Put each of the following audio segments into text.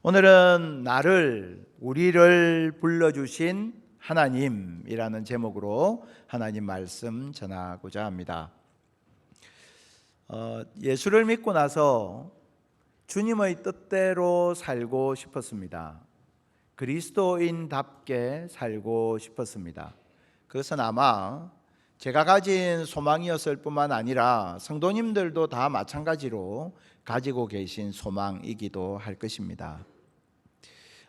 오늘은 우리를 불러주신 하나님이라는 제목으로 하나님 말씀 전하고자 합니다. 예수를 믿고 나서 주님의 뜻대로 살고 싶었습니다. 그리스도인답게 살고 싶었습니다. 그것은 아마 제가 가진 소망이었을 뿐만 아니라 성도님들도 다 마찬가지로 가지고 계신 소망이기도 할 것입니다.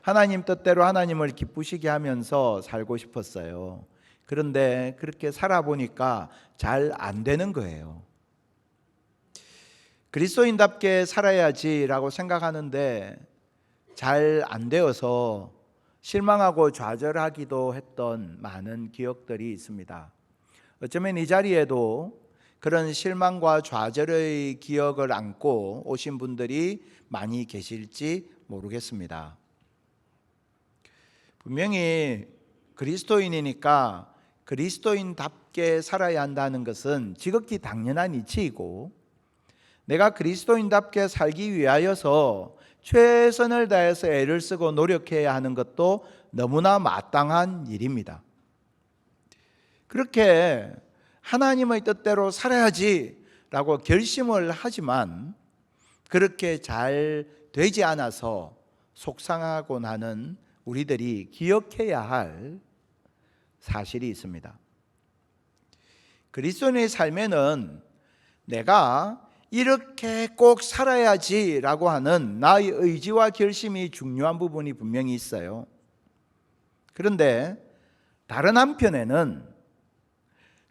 하나님 뜻대로 하나님을 기쁘시게 하면서 살고 싶었어요. 그런데 그렇게 살아보니까 잘 안 되는 거예요. 그리스도인답게 살아야지라고 생각하는데 잘 안 되어서 실망하고 좌절하기도 했던 많은 기억들이 있습니다. 어쩌면 이 자리에도 그런 실망과 좌절의 기억을 안고 오신 분들이 많이 계실지 모르겠습니다. 분명히 그리스도인이니까 그리스도인답게 살아야 한다는 것은 지극히 당연한 이치이고, 내가 그리스도인답게 살기 위하여서 최선을 다해서 애를 쓰고 노력해야 하는 것도 너무나 마땅한 일입니다. 그렇게 하나님의 뜻대로 살아야지라고 결심을 하지만 그렇게 잘 되지 않아서 속상하곤 하는 우리들이 기억해야 할 사실이 있습니다. 그리스도인의 삶에는 내가 이렇게 꼭 살아야지라고 하는 나의 의지와 결심이 중요한 부분이 분명히 있어요. 그런데 다른 한편에는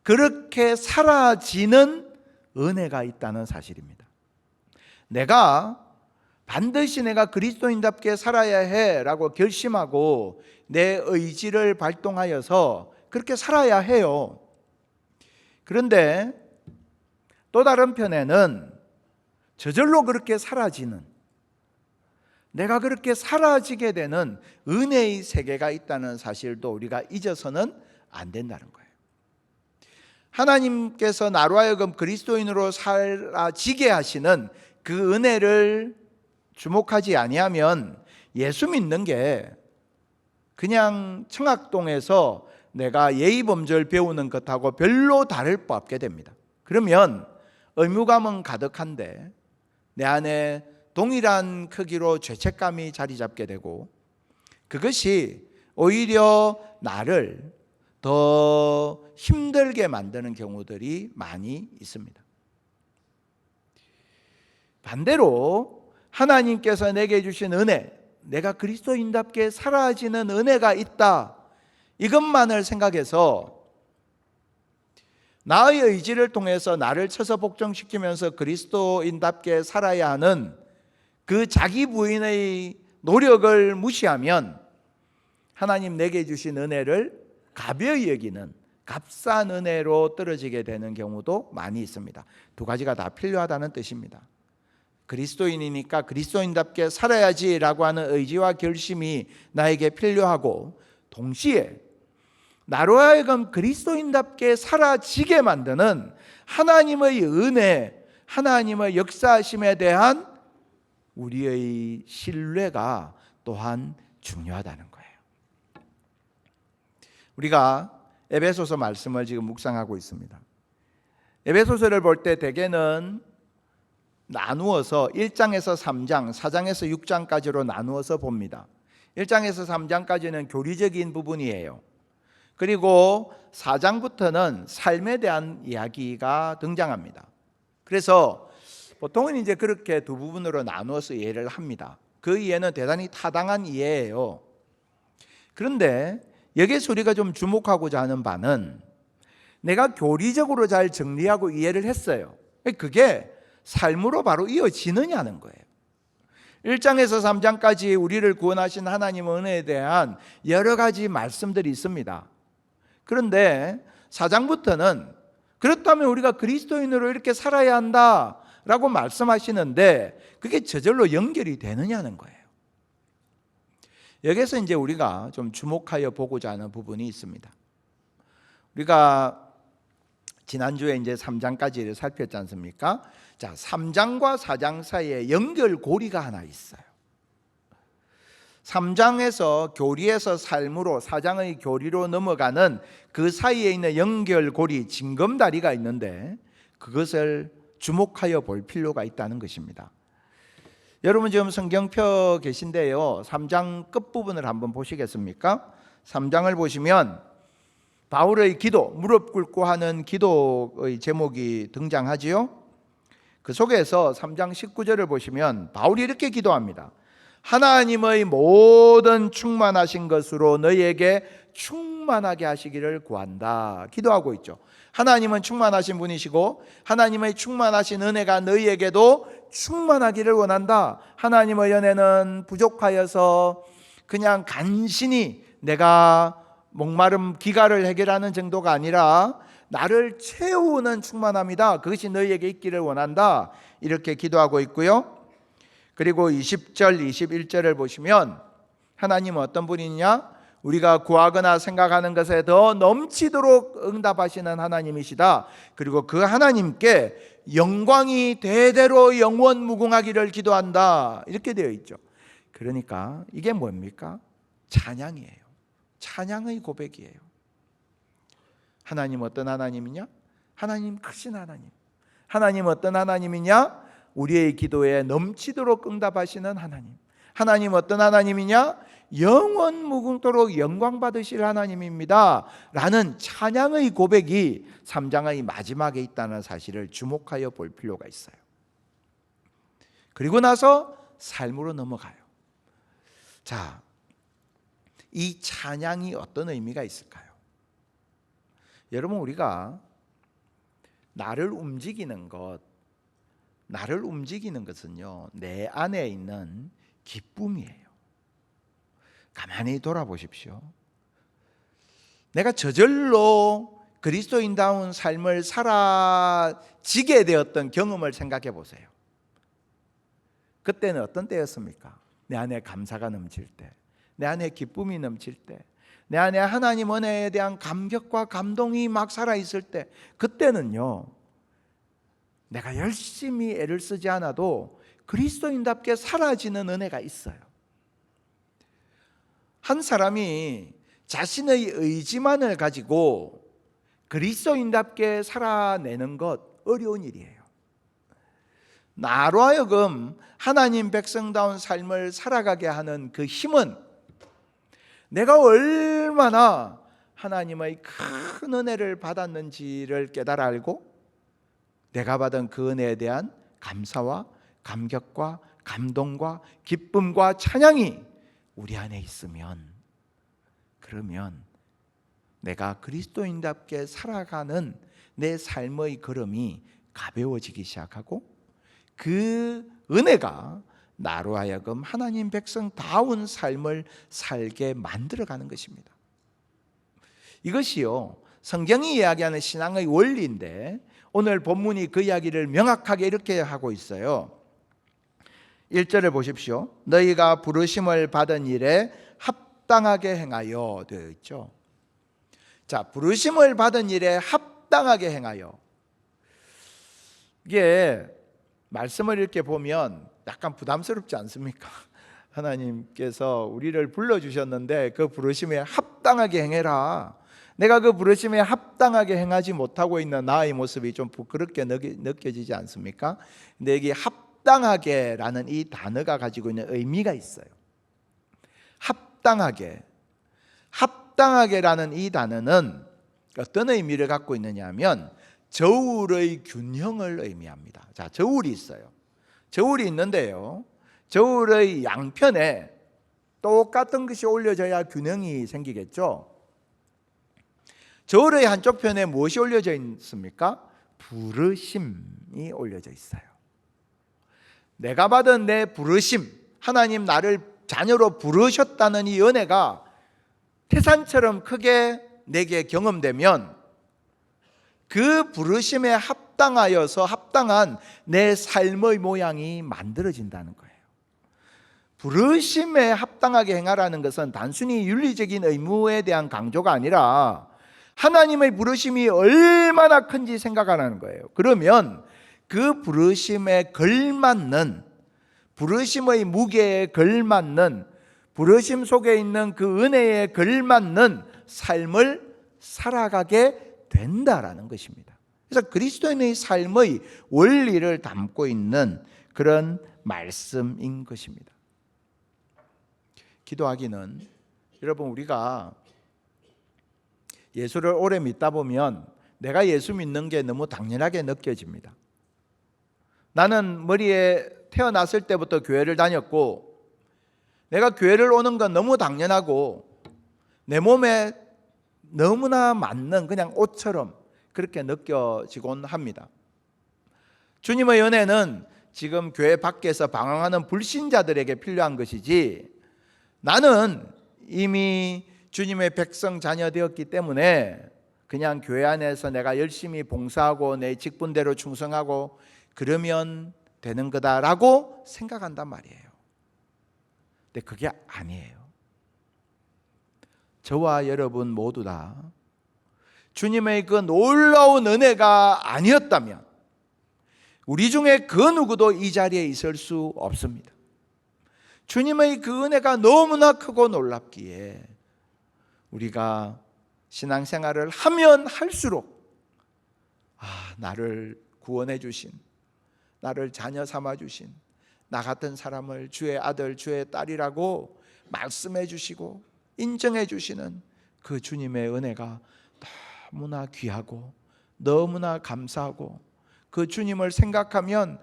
그렇게 사라지는 은혜가 있다는 사실입니다. 반드시 내가 그리스도인답게 살아야 해라고 결심하고 내 의지를 발동하여서 그렇게 살아야 해요. 그런데 또 다른 편에는 저절로 그렇게 사라지는, 내가 그렇게 사라지게 되는 은혜의 세계가 있다는 사실도 우리가 잊어서는 안 된다는 거예요. 하나님께서 나로 하여금 그리스도인으로 살아지게 하시는 그 은혜를 주목하지 아니하면 예수 믿는 게 그냥 청학동에서 내가 예의범절 배우는 것하고 별로 다를 바 없게 됩니다. 그러면 의무감은 가득한데 내 안에 동일한 크기로 죄책감이 자리 잡게 되고, 그것이 오히려 나를 더 힘들게 만드는 경우들이 많이 있습니다. 반대로 하나님께서 내게 주신 은혜, 내가 그리스도인답게 살아지는 은혜가 있다, 이것만을 생각해서 나의 의지를 통해서 나를 쳐서 복종시키면서 그리스도인답게 살아야 하는 그 자기 부인의 노력을 무시하면 하나님 내게 주신 은혜를 가벼이 여기는 값싼 은혜로 떨어지게 되는 경우도 많이 있습니다. 두 가지가 다 필요하다는 뜻입니다. 그리스도인이니까 그리스도인답게 살아야지라고 하는 의지와 결심이 나에게 필요하고, 동시에 나로 하여금 그리스도인답게 살아지게 만드는 하나님의 은혜, 하나님의 역사하심에 대한 우리의 신뢰가 또한 중요하다는 거예요. 우리가 에베소서 말씀을 지금 묵상하고 있습니다. 에베소서를 볼 때 대개는 나누어서 1장에서 3장, 4장에서 6장까지로 나누어서 봅니다. 1장에서 3장까지는 교리적인 부분이에요. 그리고 4장부터는 삶에 대한 이야기가 등장합니다. 그래서 보통은 이제 그렇게 두 부분으로 나누어서 이해를 합니다. 그 이해는 대단히 타당한 이해예요. 그런데 여기서 우리가 좀 주목하고자 하는 바는, 내가 교리적으로 잘 정리하고 이해를 했어요. 그게 삶으로 바로 이어지느냐는 거예요. 1장에서 3장까지 우리를 구원하신 하나님의 은혜에 대한 여러 가지 말씀들이 있습니다. 그런데 4장부터는 그렇다면 우리가 그리스도인으로 이렇게 살아야 한다라고 말씀하시는데 그게 저절로 연결이 되느냐는 거예요. 여기서 이제 우리가 좀 주목하여 보고자 하는 부분이 있습니다. 우리가 지난주에 이제 3장까지를 살폈지 않습니까? 자, 3장과 4장 사이에 연결고리가 하나 있어요. 3장에서 교리에서 삶으로 4장의 교리로 넘어가는 그 사이에 있는 연결고리 징검다리가 있는데 그것을 주목하여 볼 필요가 있다는 것입니다. 여러분 지금 성경 펴 계신데요, 3장 끝부분을 한번 보시겠습니까? 3장을 보시면 바울의 기도, 무릎 꿇고 하는 기도의 제목이 등장하지요. 그 속에서 3장 19절을 보시면 바울이 이렇게 기도합니다. 하나님의 모든 충만하신 것으로 너희에게 충만하게 하시기를 구한다. 기도하고 있죠. 하나님은 충만하신 분이시고 하나님의 충만하신 은혜가 너희에게도 충만하기를 원한다. 하나님의 은혜는 부족하여서 그냥 간신히 내가 목마름 기가를 해결하는 정도가 아니라 나를 채우는 충만함이다. 그것이 너희에게 있기를 원한다. 이렇게 기도하고 있고요. 그리고 20절, 21절을 보시면 하나님은 어떤 분이냐? 우리가 구하거나 생각하는 것에 더 넘치도록 응답하시는 하나님이시다. 그리고 그 하나님께 영광이 대대로 영원 무궁하기를 기도한다. 이렇게 되어 있죠. 그러니까 이게 뭡니까? 찬양이에요. 찬양의 고백이에요. 하나님 어떤 하나님이냐? 하나님 크신 하나님. 하나님 어떤 하나님이냐? 우리의 기도에 넘치도록 응답하시는 하나님. 하나님 어떤 하나님이냐? 영원 무궁토록 영광 받으실 하나님입니다 라는 찬양의 고백이 3장의 마지막에 있다는 사실을 주목하여 볼 필요가 있어요. 그리고 나서 삶으로 넘어가요. 자, 이 찬양이 어떤 의미가 있을까요? 여러분, 우리가 나를 움직이는 것은요, 내 안에 있는 기쁨이에요. 가만히 돌아보십시오. 내가 저절로 그리스도인다운 삶을 살아지게 되었던 경험을 생각해 보세요. 그때는 어떤 때였습니까? 내 안에 감사가 넘칠 때, 내 안에 기쁨이 넘칠 때, 내 안에 하나님 은혜에 대한 감격과 감동이 막 살아있을 때, 그때는요, 내가 열심히 애를 쓰지 않아도 그리스도인답게 사라지는 은혜가 있어요. 한 사람이 자신의 의지만을 가지고 그리스도인답게 살아내는 것 어려운 일이에요. 나로 하여금 하나님 백성다운 삶을 살아가게 하는 그 힘은 내가 얼마나 하나님의 큰 은혜를 받았는지를 깨달아 알고 내가 받은 그 은혜에 대한 감사와 감격과 감동과 기쁨과 찬양이 우리 안에 있으면, 그러면 내가 그리스도인답게 살아가는 내 삶의 걸음이 가벼워지기 시작하고 그 은혜가 나로 하여금 하나님 백성다운 삶을 살게 만들어가는 것입니다. 이것이요, 성경이 이야기하는 신앙의 원리인데 오늘 본문이 그 이야기를 명확하게 이렇게 하고 있어요. 1절을 보십시오. 너희가 부르심을 받은 일에 합당하게 행하여 되어 있죠. 자, 부르심을 받은 일에 합당하게 행하여. 이게 말씀을 이렇게 보면 약간 부담스럽지 않습니까? 하나님께서 우리를 불러주셨는데 그 부르심에 합당하게 행해라. 내가 그 부르심에 합당하게 행하지 못하고 있는 나의 모습이 좀 부끄럽게 느껴지지 않습니까? 근데 여기 합당하게라는 이 단어가 가지고 있는 의미가 있어요. 합당하게라는 이 단어는 어떤 의미를 갖고 있느냐 하면 저울의 균형을 의미합니다. 자, 저울이 있어요. 저울이 있는데요, 저울의 양편에 똑같은 것이 올려져야 균형이 생기겠죠. 저울의 한쪽 편에 무엇이 올려져 있습니까? 부르심이 올려져 있어요. 내가 받은 내 부르심, 하나님 나를 자녀로 부르셨다는 이 은혜가 태산처럼 크게 내게 경험되면 그 부르심에 합당하여서 합당한 내 삶의 모양이 만들어진다는 거예요. 부르심에 합당하게 행하라는 것은 단순히 윤리적인 의무에 대한 강조가 아니라 하나님의 부르심이 얼마나 큰지 생각하라는 거예요. 그러면 그 부르심에 걸맞는, 부르심의 무게에 걸맞는, 부르심 속에 있는 그 은혜에 걸맞는 삶을 살아가게 된다라는 것입니다. 그래서 그리스도인의 삶의 원리를 담고 있는 그런 말씀인 것입니다. 기도하기는 여러분, 우리가 예수를 오래 믿다 보면 내가 예수 믿는 게 너무 당연하게 느껴집니다. 나는 머리에 태어났을 때부터 교회를 다녔고, 내가 교회를 오는 건 너무 당연하고 내 몸에 너무나 맞는 그냥 옷처럼 그렇게 느껴지곤 합니다. 주님의 은혜는 지금 교회 밖에서 방황하는 불신자들에게 필요한 것이지, 나는 이미 주님의 백성 자녀 되었기 때문에 그냥 교회 안에서 내가 열심히 봉사하고 내 직분대로 충성하고 그러면 되는 거다라고 생각한단 말이에요. 근데 그게 아니에요. 저와 여러분 모두 다 주님의 그 놀라운 은혜가 아니었다면 우리 중에 그 누구도 이 자리에 있을 수 없습니다. 주님의 그 은혜가 너무나 크고 놀랍기에 우리가 신앙생활을 하면 할수록 나를 구원해 주신, 나를 자녀 삼아 주신 나 같은 사람을 주의 아들 주의 딸이라고 말씀해 주시고 인정해 주시는 그 주님의 은혜가 너무나 귀하고 너무나 감사하고, 그 주님을 생각하면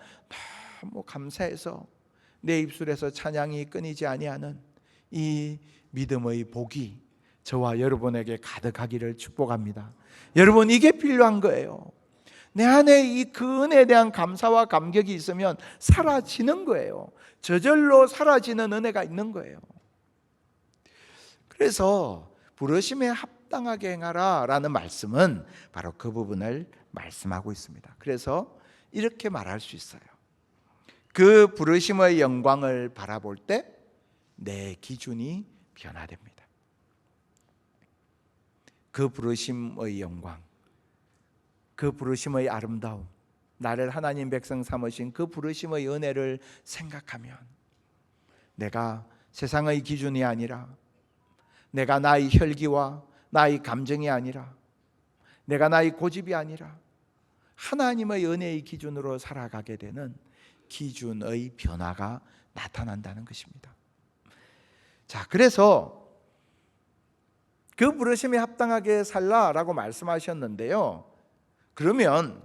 너무 감사해서 내 입술에서 찬양이 끊이지 아니하는 이 믿음의 복이 저와 여러분에게 가득하기를 축복합니다. 여러분, 이게 필요한 거예요. 내 안에 이 그 은혜에 대한 감사와 감격이 있으면 사라지는 거예요. 저절로 사라지는 은혜가 있는 거예요. 그래서 부르심에 합당하게 행하라 라는 말씀은 바로 그 부분을 말씀하고 있습니다. 그래서 이렇게 말할 수 있어요. 그 부르심의 영광을 바라볼 때 내 기준이 변화됩니다. 그 부르심의 영광, 그 부르심의 아름다움, 나를 하나님 백성 삼으신 그 부르심의 은혜를 생각하면 내가 세상의 기준이 아니라, 내가 나의 혈기와 나의 감정이 아니라, 내가 나의 고집이 아니라 하나님의 은혜의 기준으로 살아가게 되는 기준의 변화가 나타난다는 것입니다. 자, 그래서 그 부르심에 합당하게 살라라고 말씀하셨는데요. 그러면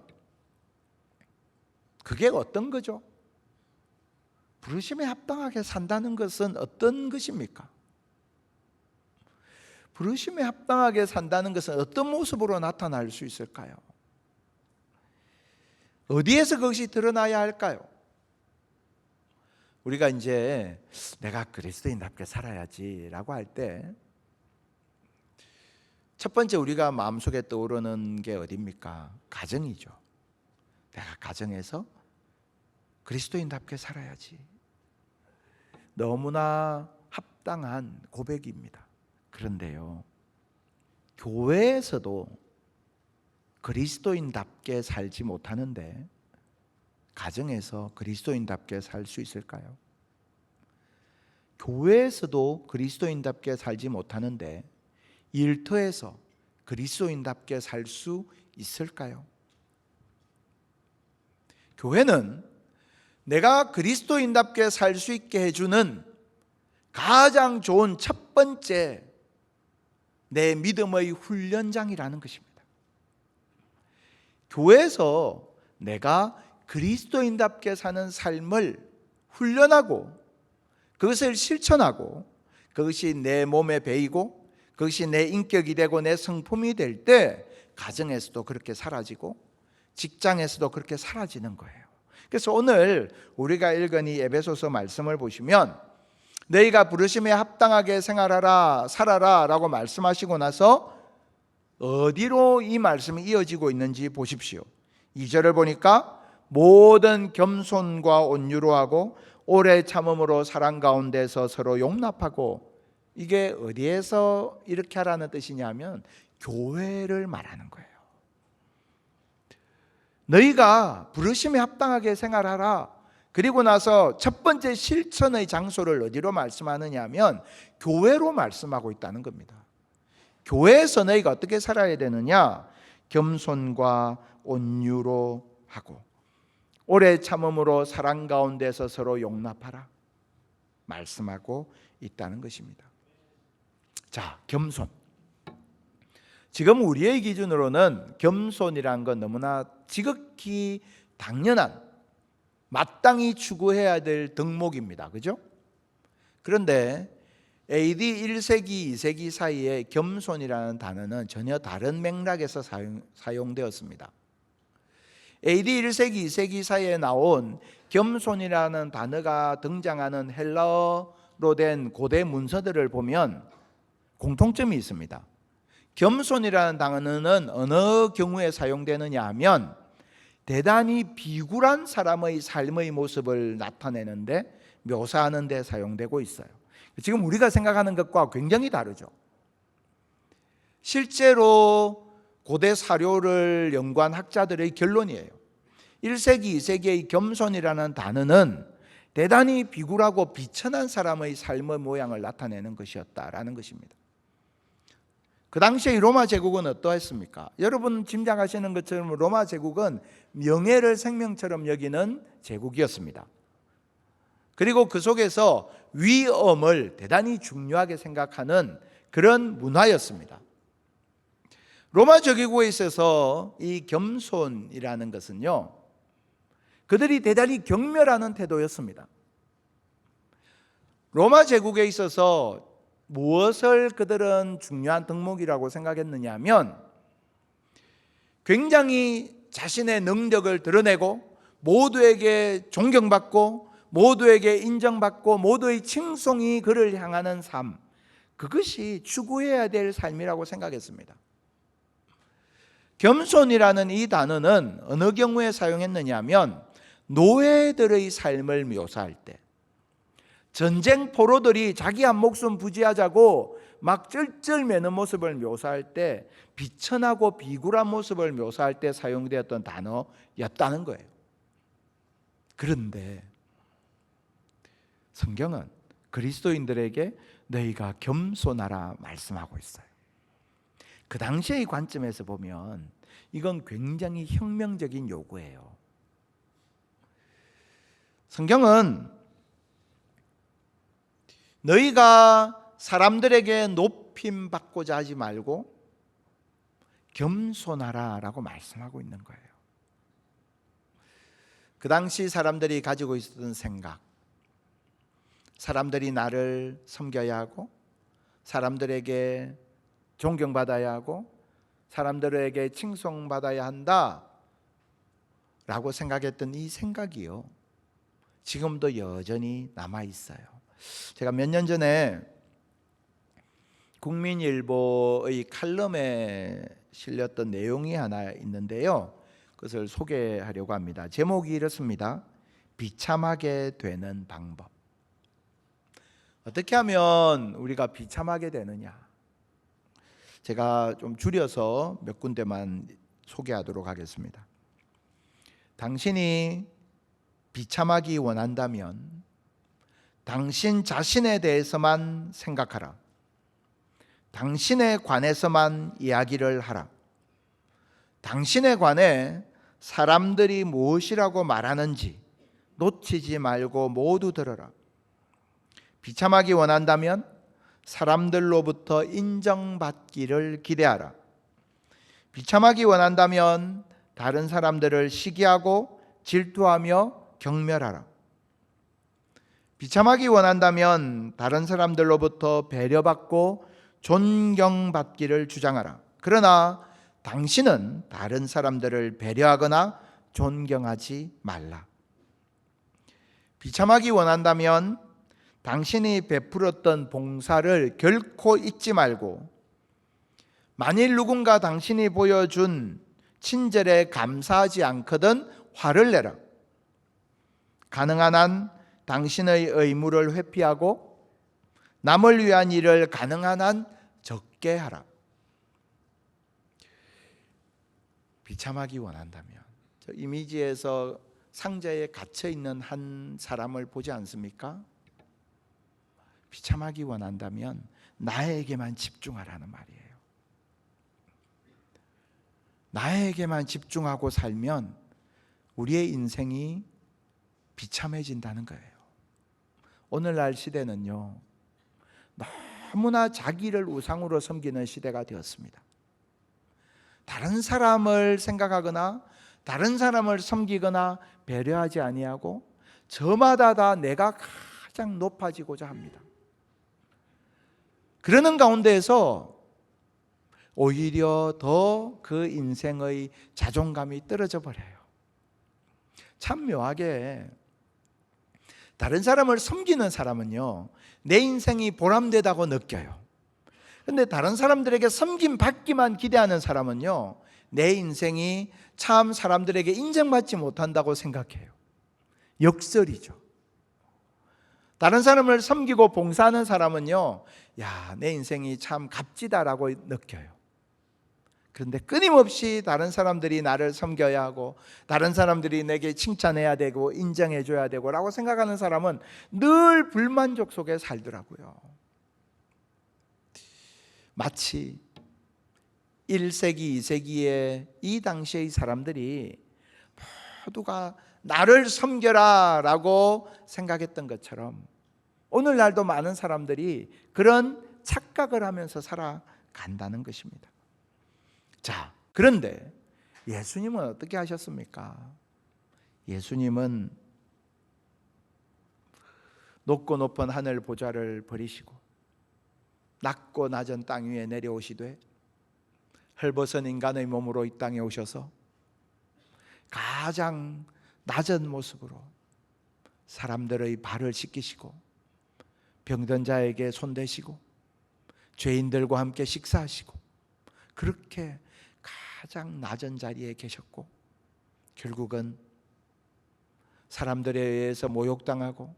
그게 어떤 거죠? 부르심에 합당하게 산다는 것은 어떤 것입니까? 부르심에 합당하게 산다는 것은 어떤 모습으로 나타날 수 있을까요? 어디에서 그것이 드러나야 할까요? 우리가 이제 내가 그리스도인답게 살아야지라고 할 때 첫 번째 우리가 마음속에 떠오르는 게 어디입니까? 가정이죠. 내가 가정에서 그리스도인답게 살아야지. 너무나 합당한 고백입니다. 그런데요, 교회에서도 그리스도인답게 살지 못하는데 가정에서 그리스도인답게 살 수 있을까요? 교회에서도 그리스도인답게 살지 못하는데 일터에서 그리스도인답게 살 수 있을까요? 교회는 내가 그리스도인답게 살 수 있게 해주는 가장 좋은 첫 번째 내 믿음의 훈련장이라는 것입니다. 교회에서 내가 그리스도인답게 사는 삶을 훈련하고 그것을 실천하고 그것이 내 몸에 배이고 그것이 내 인격이 되고 내 성품이 될 때 가정에서도 그렇게 사라지고 직장에서도 그렇게 사라지는 거예요. 그래서 오늘 우리가 읽은 이 에베소서 말씀을 보시면 너희가 부르심에 합당하게 생활하라 살아라 라고 말씀하시고 나서 어디로 이 말씀이 이어지고 있는지 보십시오. 2절을 보니까 모든 겸손과 온유로 하고 오래 참음으로 사랑 가운데서 서로 용납하고, 이게 어디에서 이렇게 하라는 뜻이냐면 교회를 말하는 거예요. 너희가 부르심에 합당하게 생활하라. 그리고 나서 첫 번째 실천의 장소를 어디로 말씀하느냐 하면 교회로 말씀하고 있다는 겁니다. 교회에서 너희가 어떻게 살아야 되느냐? 겸손과 온유로 하고 오래 참음으로 사랑 가운데서 서로 용납하라 말씀하고 있다는 것입니다. 자, 겸손. 지금 우리의 기준으로는 겸손이라는 건 너무나 지극히 당연한 마땅히 추구해야 될 덕목입니다. 그죠? 그런데 AD 1세기, 2세기 사이에 겸손이라는 단어는 전혀 다른 맥락에서 사용되었습니다. AD 1세기, 2세기 사이에 나온 겸손이라는 단어가 등장하는 헬라어로 된 고대 문서들을 보면 공통점이 있습니다. 겸손이라는 단어는 어느 경우에 사용되느냐 하면 대단히 비굴한 사람의 삶의 모습을 나타내는데 묘사하는 데 사용되고 있어요. 지금 우리가 생각하는 것과 굉장히 다르죠. 실제로 고대 사료를 연구한 학자들의 결론이에요. 1세기, 2세기의 겸손이라는 단어는 대단히 비굴하고 비천한 사람의 삶의 모양을 나타내는 것이었다라는 것입니다. 그 당시에 로마 제국은 어떠했습니까? 여러분 짐작하시는 것처럼 로마 제국은 명예를 생명처럼 여기는 제국이었습니다. 그리고 그 속에서 위엄을 대단히 중요하게 생각하는 그런 문화였습니다. 로마 제국에 있어서 이 겸손이라는 것은요, 그들이 대단히 경멸하는 태도였습니다. 로마 제국에 있어서 무엇을 그들은 중요한 덕목이라고 생각했느냐 하면 굉장히 자신의 능력을 드러내고 모두에게 존경받고 모두에게 인정받고 모두의 칭송이 그를 향하는 삶, 그것이 추구해야 될 삶이라고 생각했습니다. 겸손이라는 이 단어는 어느 경우에 사용했느냐 하면 노예들의 삶을 묘사할 때, 전쟁 포로들이 자기 한 목숨 부지하자고 막 쩔쩔매는 모습을 묘사할 때, 비천하고 비굴한 모습을 묘사할 때 사용되었던 단어였다는 거예요. 그런데 성경은 그리스도인들에게 너희가 겸손하라 말씀하고 있어요. 그 당시의 관점에서 보면 이건 굉장히 혁명적인 요구예요. 성경은 너희가 사람들에게 높임 받고자 하지 말고 겸손하라 라고 말씀하고 있는 거예요. 그 당시 사람들이 가지고 있었던 생각, 사람들이 나를 섬겨야 하고 사람들에게 존경받아야 하고 사람들에게 칭송받아야 한다 라고 생각했던 이 생각이요, 지금도 여전히 남아있어요. 제가 몇 년 전에 국민일보의 칼럼에 실렸던 내용이 하나 있는데요, 그것을 소개하려고 합니다. 제목이 이렇습니다. 비참하게 되는 방법. 어떻게 하면 우리가 비참하게 되느냐? 제가 좀 줄여서 몇 군데만 소개하도록 하겠습니다. 당신이 비참하기 원한다면 당신 자신에 대해서만 생각하라. 당신에 관해서만 이야기를 하라. 당신에 관해 사람들이 무엇이라고 말하는지 놓치지 말고 모두 들어라. 비참하기 원한다면 사람들로부터 인정받기를 기대하라. 비참하기 원한다면 다른 사람들을 시기하고 질투하며 경멸하라. 비참하기 원한다면 다른 사람들로부터 배려받고 존경받기를 주장하라. 그러나 당신은 다른 사람들을 배려하거나 존경하지 말라. 비참하기 원한다면 당신이 베풀었던 봉사를 결코 잊지 말고 만일 누군가 당신이 보여준 친절에 감사하지 않거든 화를 내라. 가능한 한 당신의 의무를 회피하고 남을 위한 일을 가능한 한 적게 하라. 비참하기 원한다면, 저 이미지에서 상자에 갇혀 있는 한 사람을 보지 않습니까? 비참하기 원한다면 나에게만 집중하라는 말이에요. 나에게만 집중하고 살면 우리의 인생이 비참해진다는 거예요. 오늘날 시대는요, 너무나 자기를 우상으로 섬기는 시대가 되었습니다. 다른 사람을 생각하거나 다른 사람을 섬기거나 배려하지 아니하고 저마다 다 내가 가장 높아지고자 합니다. 그러는 가운데에서 오히려 더 그 인생의 자존감이 떨어져 버려요. 참 묘하게 다른 사람을 섬기는 사람은요, 내 인생이 보람되다고 느껴요. 근데 다른 사람들에게 섬김 받기만 기대하는 사람은요, 내 인생이 참 사람들에게 인정받지 못한다고 생각해요. 역설이죠. 다른 사람을 섬기고 봉사하는 사람은요, 야, 내 인생이 참 값지다라고 느껴요. 그런데 끊임없이 다른 사람들이 나를 섬겨야 하고 다른 사람들이 내게 칭찬해야 되고 인정해 줘야 되고 라고 생각하는 사람은 늘 불만족 속에 살더라고요. 마치 1세기, 2세기에 이 당시의 사람들이 모두가 나를 섬겨라 라고 생각했던 것처럼 오늘날도 많은 사람들이 그런 착각을 하면서 살아간다는 것입니다. 자, 그런데 예수님은 어떻게 하셨습니까? 예수님은 높고 높은 하늘 보좌를 버리시고 낮고 낮은 땅 위에 내려오시되 헐벗은 인간의 몸으로 이 땅에 오셔서 가장 낮은 모습으로 사람들의 발을 씻기시고 병든 자에게 손대시고 죄인들과 함께 식사하시고 그렇게 가장 낮은 자리에 계셨고 결국은 사람들에 의해서 모욕당하고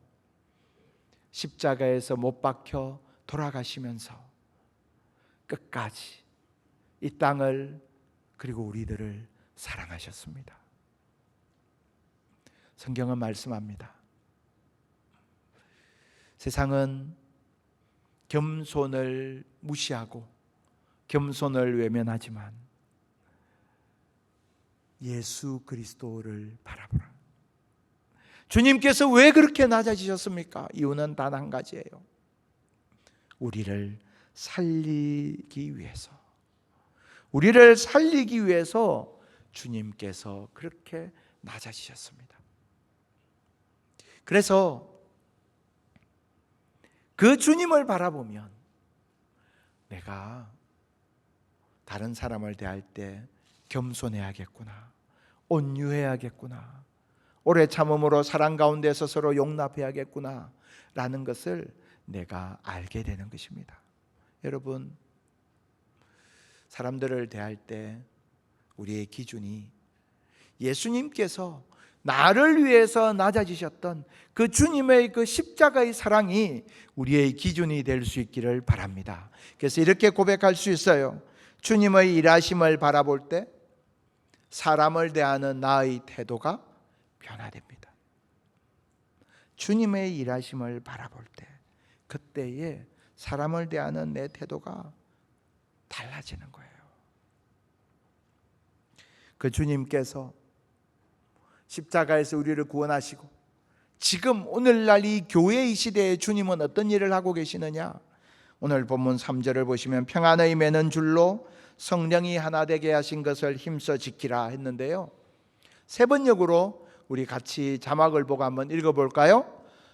십자가에서 못 박혀 돌아가시면서 끝까지 이 땅을 그리고 우리들을 사랑하셨습니다. 성경은 말씀합니다. 세상은 겸손을 무시하고 겸손을 외면하지만 예수 그리스도를 바라보라. 주님께서 왜 그렇게 낮아지셨습니까? 이유는 단 한 가지예요. 우리를 살리기 위해서. 우리를 살리기 위해서 주님께서 그렇게 낮아지셨습니다. 그래서 그 주님을 바라보면 내가 다른 사람을 대할 때 겸손해야겠구나, 온유해야겠구나, 오래 참음으로 사랑 가운데서 서로 용납해야겠구나 라는 것을 내가 알게 되는 것입니다. 여러분, 사람들을 대할 때 우리의 기준이 예수님께서 나를 위해서 낮아지셨던 그 주님의 그 십자가의 사랑이 우리의 기준이 될 수 있기를 바랍니다. 그래서 이렇게 고백할 수 있어요. 주님의 일하심을 바라볼 때 사람을 대하는 나의 태도가 변화됩니다. 주님의 일하심을 바라볼 때 그때에 사람을 대하는 내 태도가 달라지는 거예요. 그 주님께서 십자가에서 우리를 구원하시고 지금 오늘날 이 교회의 시대에 주님은 어떤 일을 하고 계시느냐? 오늘 본문 3절을 보시면 평안의 매는 줄로 성령이 하나 되게 하신 것을 힘써 지키라 했는데요, 세 번역으로 우리 같이 자막을 보고 한번 읽어볼까요?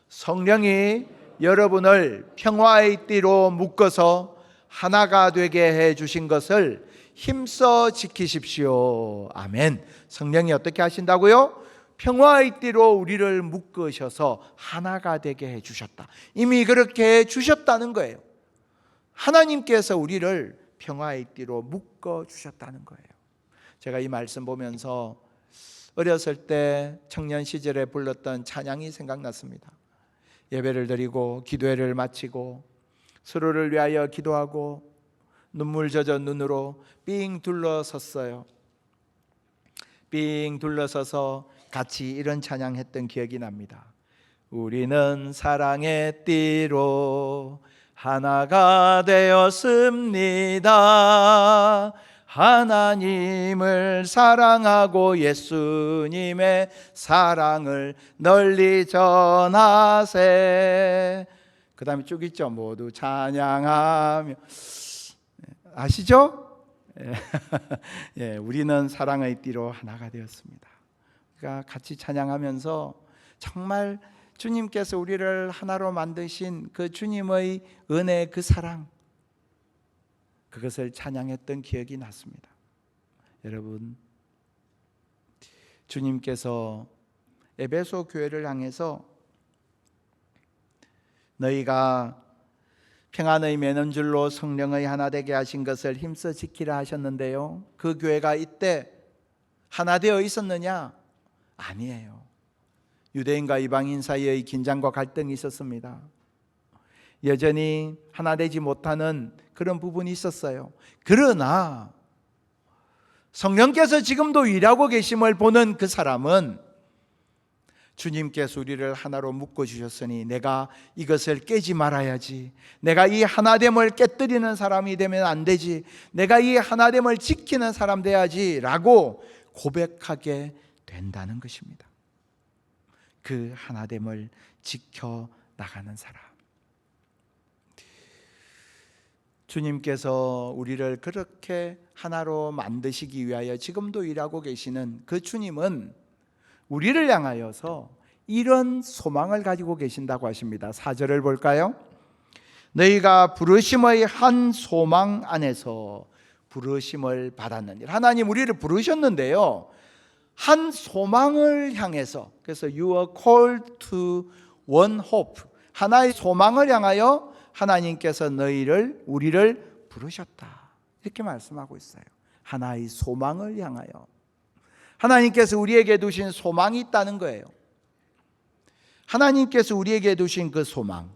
성령이 여러분을 평화의 띠로 묶어서 하나가 되게 해 주신 것을 힘써 지키십시오. 아멘. 성령이 어떻게 하신다고요? 평화의 띠로 우리를 묶으셔서 하나가 되게 해 주셨다. 이미 그렇게 해 주셨다는 거예요. 하나님께서 우리를 평화의 띠로 묶어 주셨다는 거예요. 제가 이 말씀 보면서 어렸을 때 청년 시절에 불렀던 찬양이 생각났습니다. 예배를 드리고 기도회를 마치고 서로를 위하여 기도하고 눈물 젖은 눈으로 삥 둘러섰어요. 삥 둘러서서 같이 이런 찬양했던 기억이 납니다. 우리는 사랑의 띠로 하나가 되었습니다. 하나님을 사랑하고 예수님의 사랑을 널리 전하세. 그 다음에 쭉 있죠. 모두 찬양하며. 아시죠? 예, 우리는 사랑의 띠로 하나가 되었습니다. 그러니까 같이 찬양하면서 정말 주님께서 우리를 하나로 만드신 그 주님의 은혜, 그 사랑, 그것을 찬양했던 기억이 났습니다. 여러분, 주님께서 에베소 교회를 향해서 너희가 평안의 매는줄로 성령의 하나 되게 하신 것을 힘써 지키라 하셨는데요, 그 교회가 이때 하나 되어 있었느냐? 아니에요. 유대인과 이방인 사이의 긴장과 갈등이 있었습니다. 여전히 하나 되지 못하는 그런 부분이 있었어요. 그러나 성령께서 지금도 일하고 계심을 보는 그 사람은 주님께서 우리를 하나로 묶어주셨으니 내가 이것을 깨지 말아야지, 내가 이 하나됨을 깨뜨리는 사람이 되면 안 되지, 내가 이 하나됨을 지키는 사람 돼야지 라고 고백하게 된다는 것입니다. 그 하나됨을 지켜나가는 사람, 주님께서 우리를 그렇게 하나로 만드시기 위하여 지금도 일하고 계시는 그 주님은 우리를 향하여서 이런 소망을 가지고 계신다고 하십니다. 4절을 볼까요? 너희가 부르심의 한 소망 안에서 부르심을 받았느니라. 하나님 우리를 부르셨는데요, 한 소망을 향해서, 그래서 You are called to one hope, 하나의 소망을 향하여 하나님께서 우리를 부르셨다, 이렇게 말씀하고 있어요. 하나의 소망을 향하여 하나님께서 우리에게 두신 소망이 있다는 거예요. 하나님께서 우리에게 두신 그 소망,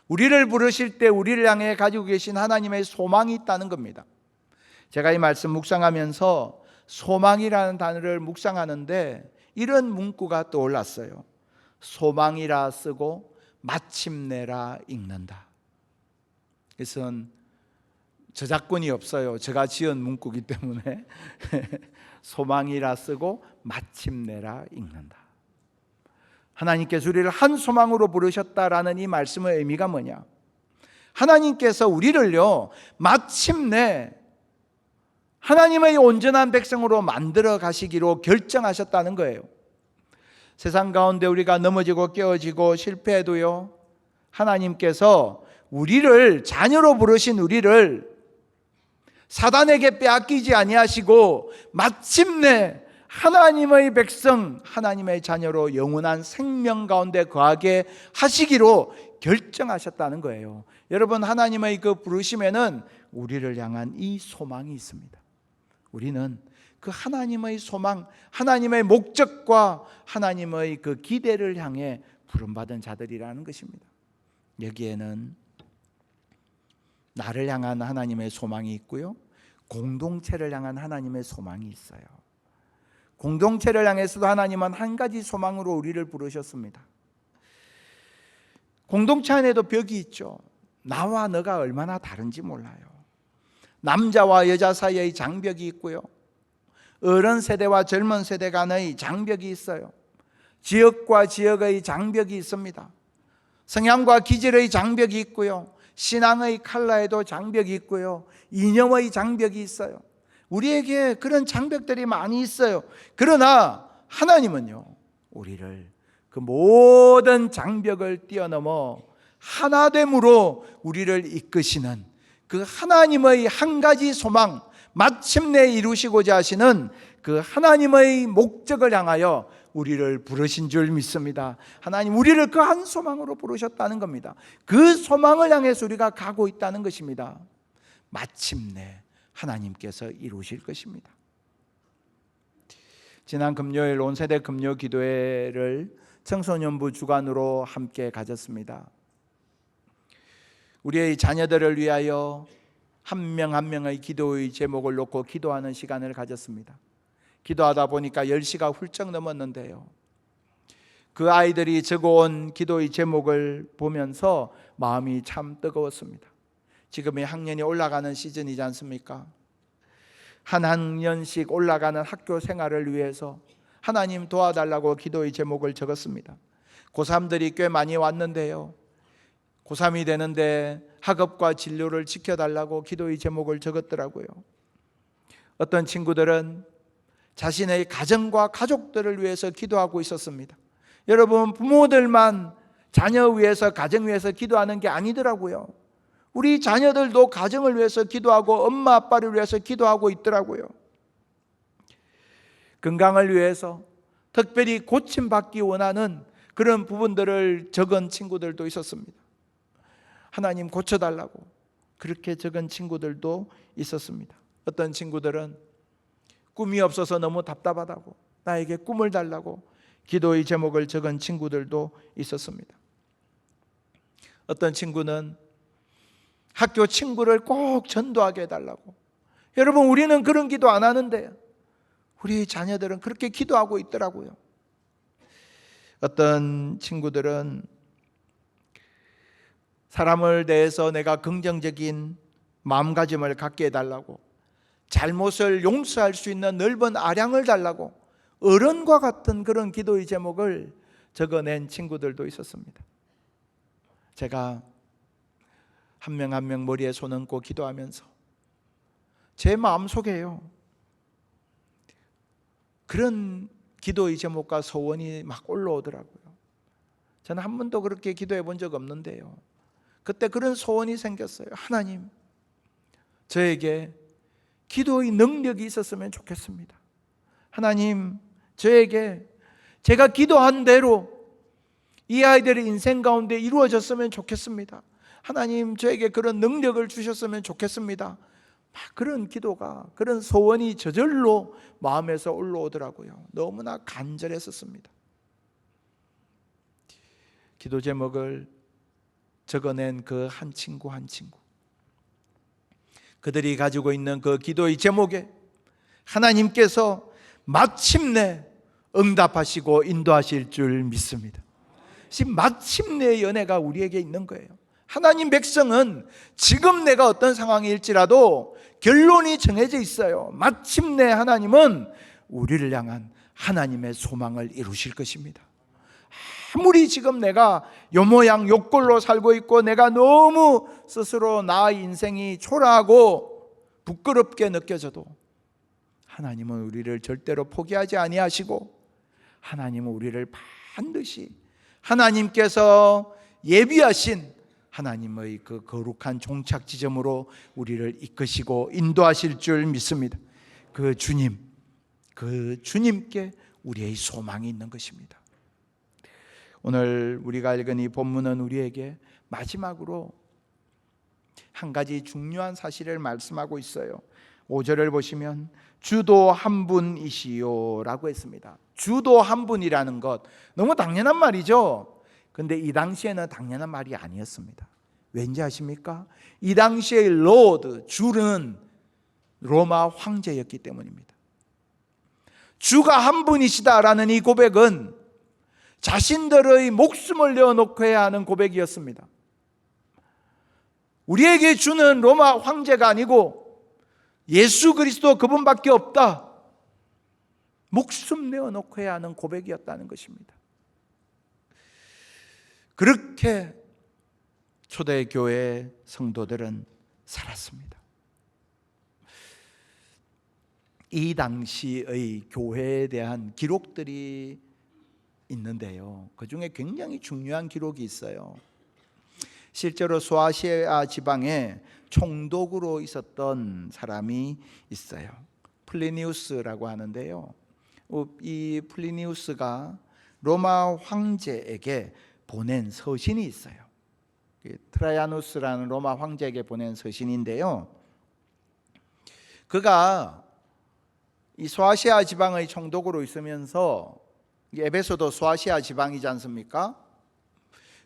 우리를 부르실 때 우리를 향해 가지고 계신 하나님의 소망이 있다는 겁니다. 제가 이 말씀 묵상하면서 소망이라는 단어를 묵상하는데 이런 문구가 떠올랐어요. 소망이라 쓰고 마침내라 읽는다. 이것은 저작권이 없어요. 제가 지은 문구이기 때문에 소망이라 쓰고 마침내라 읽는다. 하나님께서 우리를 한 소망으로 부르셨다라는 이 말씀의 의미가 뭐냐? 하나님께서 우리를요 마침내 하나님의 온전한 백성으로 만들어 가시기로 결정하셨다는 거예요. 세상 가운데 우리가 넘어지고 깨어지고 실패해도요, 하나님께서 우리를 자녀로 부르신 우리를 사단에게 빼앗기지 아니하시고 마침내 하나님의 백성, 하나님의 자녀로 영원한 생명 가운데 거하게 하시기로 결정하셨다는 거예요. 여러분, 하나님의 그 부르심에는 우리를 향한 이 소망이 있습니다. 우리는 그 하나님의 소망, 하나님의 목적과 하나님의 그 기대를 향해 부름받은 자들이라는 것입니다. 여기에는 나를 향한 하나님의 소망이 있고요, 공동체를 향한 하나님의 소망이 있어요. 공동체를 향해서도 하나님은 한 가지 소망으로 우리를 부르셨습니다. 공동체 안에도 벽이 있죠. 나와 너가 얼마나 다른지 몰라요. 남자와 여자 사이의 장벽이 있고요, 어른 세대와 젊은 세대 간의 장벽이 있어요. 지역과 지역의 장벽이 있습니다. 성향과 기질의 장벽이 있고요, 신앙의 컬러에도 장벽이 있고요, 이념의 장벽이 있어요. 우리에게 그런 장벽들이 많이 있어요. 그러나 하나님은요, 우리를 그 모든 장벽을 뛰어넘어 하나됨으로 우리를 이끄시는 그 하나님의 한 가지 소망, 마침내 이루시고자 하시는 그 하나님의 목적을 향하여 우리를 부르신 줄 믿습니다. 하나님 우리를 그 한 소망으로 부르셨다는 겁니다. 그 소망을 향해서 우리가 가고 있다는 것입니다. 마침내 하나님께서 이루실 것입니다. 지난 금요일 온세대 금요 기도회를 청소년부 주관으로 함께 가졌습니다. 우리의 자녀들을 위하여 한 명 한 명의 기도의 제목을 놓고 기도하는 시간을 가졌습니다. 기도하다 보니까 10시가 훌쩍 넘었는데요, 그 아이들이 적어온 기도의 제목을 보면서 마음이 참 뜨거웠습니다. 지금이 학년이 올라가는 시즌이지 않습니까? 한 학년씩 올라가는 학교 생활을 위해서 하나님 도와달라고 기도의 제목을 적었습니다. 고3들이 꽤 많이 왔는데요, 고3이 되는데 학업과 진로를 지켜달라고 기도의 제목을 적었더라고요. 어떤 친구들은 자신의 가정과 가족들을 위해서 기도하고 있었습니다. 여러분, 부모들만 자녀 위해서, 가정 위해서 기도하는 게 아니더라고요. 우리 자녀들도 가정을 위해서 기도하고 엄마 아빠를 위해서 기도하고 있더라고요. 건강을 위해서 특별히 고침받기 원하는 그런 부분들을 적은 친구들도 있었습니다. 하나님 고쳐달라고 그렇게 적은 친구들도 있었습니다. 어떤 친구들은 꿈이 없어서 너무 답답하다고 나에게 꿈을 달라고 기도의 제목을 적은 친구들도 있었습니다. 어떤 친구는 학교 친구를 꼭 전도하게 해달라고. 여러분, 우리는 그런 기도 안 하는데 우리 자녀들은 그렇게 기도하고 있더라고요. 어떤 친구들은 사람을 대해서 내가 긍정적인 마음가짐을 갖게 해달라고, 잘못을 용서할 수 있는 넓은 아량을 달라고 어른과 같은 그런 기도의 제목을 적어낸 친구들도 있었습니다. 제가 한 명 한 명 머리에 손 얹고 기도하면서 제 마음속에요, 그런 기도의 제목과 소원이 막 올라오더라고요. 저는 한 번도 그렇게 기도해 본 적 없는데요, 그때 그런 소원이 생겼어요. 하나님, 저에게 기도의 능력이 있었으면 좋겠습니다. 하나님, 저에게 제가 기도한 대로 이 아이들의 인생 가운데 이루어졌으면 좋겠습니다. 하나님, 저에게 그런 능력을 주셨으면 좋겠습니다. 그런 기도가, 그런 소원이 저절로 마음에서 올라오더라고요. 너무나 간절했었습니다. 기도 제목을 적어낸 그 한 친구 한 친구, 그들이 가지고 있는 그 기도의 제목에 하나님께서 마침내 응답하시고 인도하실 줄 믿습니다. 지금 마침내 연애가 우리에게 있는 거예요. 하나님 백성은 지금 내가 어떤 상황일지라도 결론이 정해져 있어요. 마침내 하나님은 우리를 향한 하나님의 소망을 이루실 것입니다. 아무리 지금 내가 요 모양 요 꼴로 살고 있고 내가 너무 스스로 나의 인생이 초라하고 부끄럽게 느껴져도 하나님은 우리를 절대로 포기하지 아니하시고, 하나님은 우리를 반드시 하나님께서 예비하신 하나님의 그 거룩한 종착 지점으로 우리를 이끄시고 인도하실 줄 믿습니다. 그 주님께 우리의 소망이 있는 것입니다. 오늘 우리가 읽은 이 본문은 우리에게 마지막으로 한 가지 중요한 사실을 말씀하고 있어요. 5절을 보시면 주도 한 분이시요 라고 했습니다. 주도 한 분이라는 것, 너무 당연한 말이죠. 근데 이 당시에는 당연한 말이 아니었습니다. 왠지 아십니까? 이 당시의 로드, 주는 로마 황제였기 때문입니다. 주가 한 분이시다라는 이 고백은 자신들의 목숨을 내어놓고 해야 하는 고백이었습니다. 우리에게 주는 로마 황제가 아니고 예수 그리스도 그분밖에 없다, 목숨 내어놓고 해야 하는 고백이었다는 것입니다. 그렇게 초대교회 성도들은 살았습니다. 이 당시의 교회에 대한 기록들이 있는데요, 그 중에 굉장히 중요한 기록이 있어요. 실제로 소아시아 지방에 총독으로 있었던 사람이 있어요. 플리니우스라고 하는데요, 이 플리니우스가 로마 황제에게 보낸 서신이 있어요. 트라이아누스라는 로마 황제에게 보낸 서신인데요, 그가 이 소아시아 지방의 총독으로 있으면서, 에베소도 소아시아 지방이지 않습니까?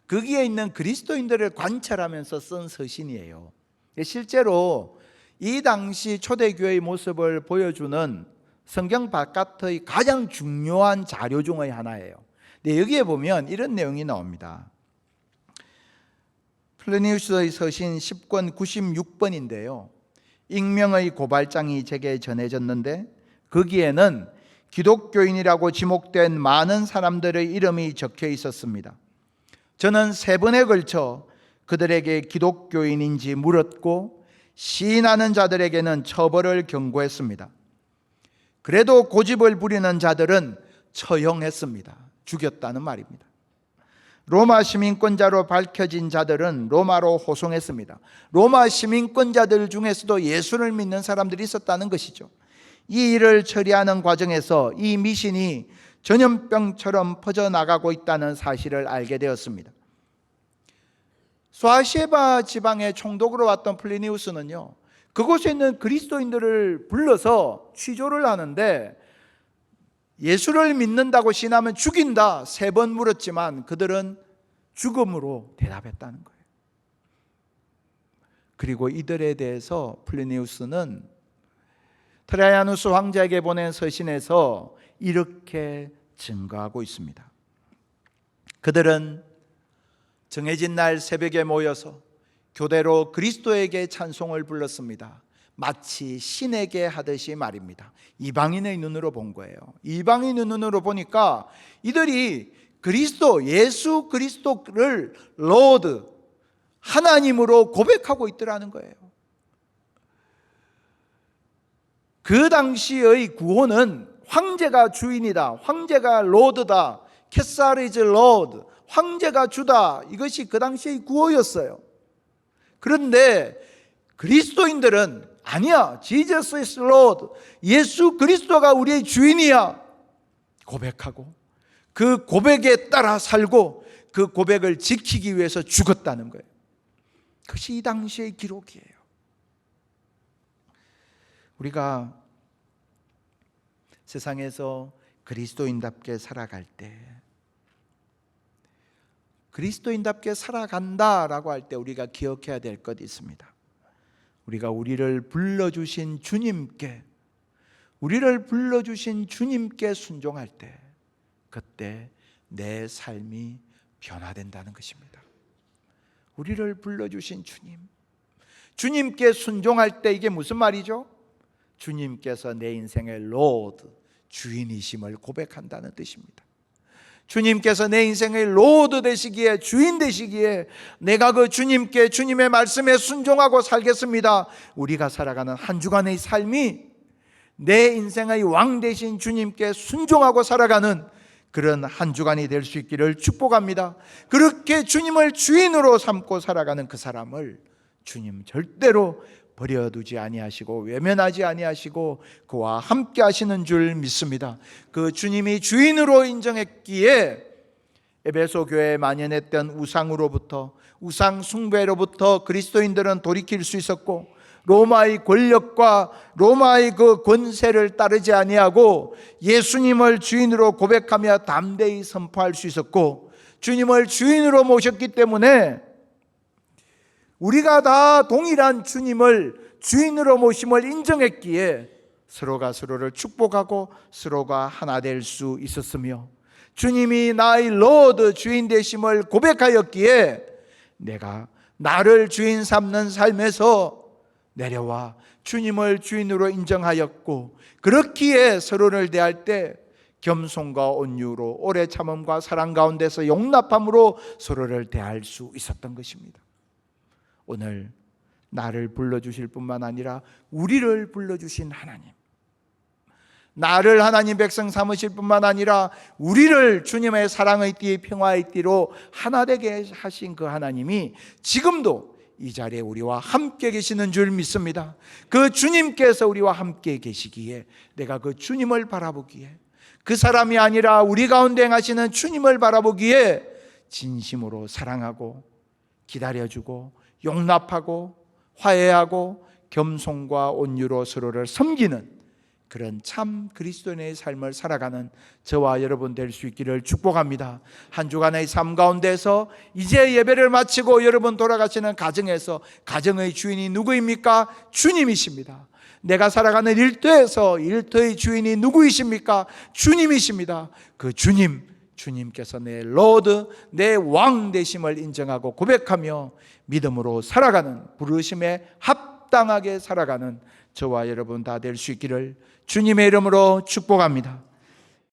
거기에 있는 그리스도인들을 관찰하면서 쓴 서신이에요. 실제로 이 당시 초대교회의 모습을 보여주는 성경 바깥의 가장 중요한 자료 중의 하나예요. 근데 여기에 보면 이런 내용이 나옵니다. 플리니우스의 서신 10권 96번인데요. 익명의 고발장이 제게 전해졌는데 거기에는 기독교인이라고 지목된 많은 사람들의 이름이 적혀 있었습니다. 저는 3번에 걸쳐 그들에게 기독교인인지 물었고 시인하는 자들에게는 처벌을 경고했습니다. 그래도 고집을 부리는 자들은 처형했습니다. 죽였다는 말입니다. 로마 시민권자로 밝혀진 자들은 로마로 호송했습니다. 로마 시민권자들 중에서도 예수를 믿는 사람들이 있었다는 것이죠. 이 일을 처리하는 과정에서 이 미신이 전염병처럼 퍼져나가고 있다는 사실을 알게 되었습니다. 수아시에바 지방의 총독으로 왔던 플리니우스는요, 그곳에 있는 그리스도인들을 불러서 취조를 하는데 예수를 믿는다고 신하면 죽인다 3번 물었지만 그들은 죽음으로 대답했다는 거예요. 그리고 이들에 대해서 플리니우스는 트라이아누스 황제에게 보낸 서신에서 이렇게 증거하고 있습니다. 그들은 정해진 날 새벽에 모여서 교대로 그리스도에게 찬송을 불렀습니다. 마치 신에게 하듯이 말입니다. 이방인의 눈으로 본 거예요. 이방인의 눈으로 보니까 이들이 그리스도, 예수 그리스도를 로드, 하나님으로 고백하고 있더라는 거예요. 그 당시의 구호는 황제가 주인이다, 황제가 로드다, 캐사르 이즈 로드, 황제가 주다, 이것이 그 당시의 구호였어요. 그런데 그리스도인들은 아니야, Jesus is Lord, 예수 그리스도가 우리의 주인이야 고백하고 그 고백에 따라 살고 그 고백을 지키기 위해서 죽었다는 거예요. 그것이 이 당시의 기록이에요. 우리가 세상에서 그리스도인답게 살아갈 때, 그리스도인답게 살아간다라고 할 때 우리가 기억해야 될 것이 있습니다. 우리가 우리를 불러주신 주님께, 우리를 불러주신 주님께 순종할 때, 그때 내 삶이 변화된다는 것입니다. 우리를 불러주신 주님, 주님께 순종할 때 이게 무슨 말이죠? 주님께서 내 인생의 로드, 주인이심을 고백한다는 뜻입니다. 주님께서 내 인생의 로드 되시기에, 주인 되시기에 내가 그 주님께, 주님의 말씀에 순종하고 살겠습니다. 우리가 살아가는 한 주간의 삶이 내 인생의 왕 되신 주님께 순종하고 살아가는 그런 한 주간이 될 수 있기를 축복합니다. 그렇게 주님을 주인으로 삼고 살아가는 그 사람을 주님 절대로 버려두지 아니하시고 외면하지 아니하시고 그와 함께 하시는 줄 믿습니다. 그 주님이 주인으로 인정했기에 에베소 교회에 만연했던 우상으로부터, 우상 숭배로부터 그리스도인들은 돌이킬 수 있었고, 로마의 권력과 로마의 그 권세를 따르지 아니하고 예수님을 주인으로 고백하며 담대히 선포할 수 있었고, 주님을 주인으로 모셨기 때문에 우리가 다 동일한 주님을 주인으로 모심을 인정했기에 서로가 서로를 축복하고 서로가 하나 될 수 있었으며, 주님이 나의 로드, 주인 되심을 고백하였기에 내가 나를 주인 삼는 삶에서 내려와 주님을 주인으로 인정하였고, 그렇기에 서로를 대할 때 겸손과 온유로 오래 참음과 사랑 가운데서 용납함으로 서로를 대할 수 있었던 것입니다. 오늘 나를 불러주실 뿐만 아니라 우리를 불러주신 하나님, 나를 하나님 백성 삼으실 뿐만 아니라 우리를 주님의 사랑의 띠, 평화의 띠로 하나 되게 하신 그 하나님이 지금도 이 자리에 우리와 함께 계시는 줄 믿습니다. 그 주님께서 우리와 함께 계시기에 내가 그 주님을 바라보기에, 그 사람이 아니라 우리 가운데 행하시는 주님을 바라보기에 진심으로 사랑하고 기다려주고 용납하고 화해하고 겸손과 온유로 서로를 섬기는 그런 참 그리스도인의 삶을 살아가는 저와 여러분 될 수 있기를 축복합니다. 한 주간의 삶 가운데서 이제 예배를 마치고 여러분 돌아가시는 가정에서 가정의 주인이 누구입니까? 주님이십니다. 내가 살아가는 일터에서 일터의 주인이 누구이십니까? 주님이십니다. 그 주님께서 내 로드, 내 왕 되심을 인정하고 고백하며 믿음으로 살아가는, 부르심에 합당하게 살아가는 저와 여러분 다 될 수 있기를 주님의 이름으로 축복합니다.